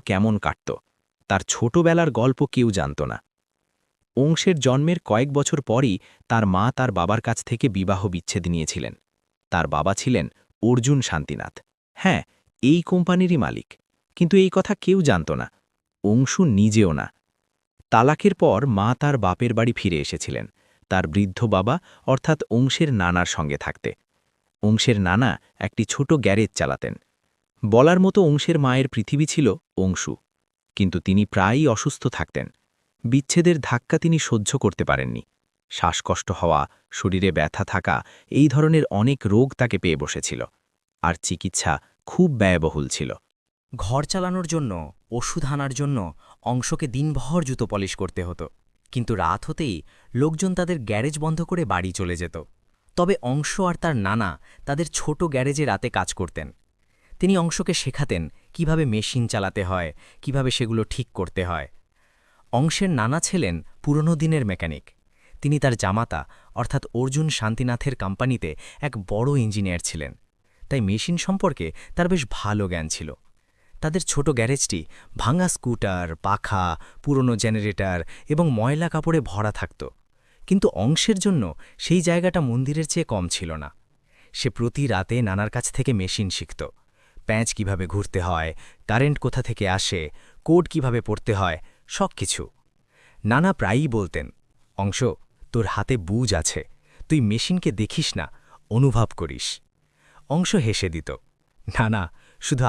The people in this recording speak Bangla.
কেমন কাটত তার ছোটবেলার গল্প কেউ জানত না। অংশের জন্মের কয়েক বছর পরই তার মা তার বাবার কাছ থেকে বিবাহ বিচ্ছেদ নিয়েছিলেন। তার বাবা ছিলেন অর্জুন শান্তিনাথ। হ্যাঁ, এই কোম্পানিরই মালিক। কিন্তু এই কথা কেউ জানত না, অংশু নিজেও না। তালাকের পর মা তার বাপের বাড়ি ফিরে এসেছিলেন, তার বৃদ্ধ বাবা অর্থাৎ অংশের নানার সঙ্গে থাকতে। অংশের নানা একটি ছোট গ্যারেজ চালাতেন। বলার মতো অংশের মায়ের পৃথিবী ছিল অংশু, কিন্তু তিনি প্রায়ই অসুস্থ থাকতেন। বিচ্ছেদের ধাক্কা তিনি সহ্য করতে পারেননি। শ্বাসকষ্ট হওয়া, শরীরে ব্যথা থাকা, এই ধরনের অনেক রোগ তাকে পেয়ে বসেছিল, আর চিকিৎসা খুব ব্যয়বহুল ছিল। ঘর চালানোর জন্য, ওষুধ আনার জন্য অংশকে দিনভর জুতো পলিশ করতে হতো। কিন্তু রাত হতেই লোকজন তাদের গ্যারেজ বন্ধ করে বাড়ি চলে যেত। তবে অংশ আর তার নানা তাদের ছোট গ্যারেজে রাতে কাজ করতেন। তিনি অংশকে শেখাতেন কিভাবে মেশিন চালাতে হয়, কিভাবে সেগুলো ঠিক করতে হয়। অংশের নানা ছিলেন পুরনো দিনের মেকানিক। তিনি তার জামাতা অর্থাৎ অর্জুন শান্তিনাথের কোম্পানিতে এক বড় ইঞ্জিনিয়ার ছিলেন, তাই মেশিন সম্পর্কে তার বেশ ভালো জ্ঞান ছিল। তাদের ছোট গ্যারেজটি ভাঙা স্কুটার, পাখা, পুরনো জেনারেটর এবং ময়লা কাপড়ে ভরা থাকত। কিন্তু অংশের জন্য সেই জায়গাটা মন্দিরের চেয়ে কম ছিল না। সে প্রতি রাতে নানার কাছ থেকে মেশিন শিখত। প্যাঁচ কিভাবে ঘুরতে হয়, কারেন্ট কোথা থেকে আসে, কোড কিভাবে পড়তে হয়, সব কিছু। নানা প্রায়ই বলতেন, অংশ, তোর হাতে বুঝ আছে, তুই মেশিনকে দেখিস না, অনুভব করিস। অংশ হেসে দিত, না না, শুধু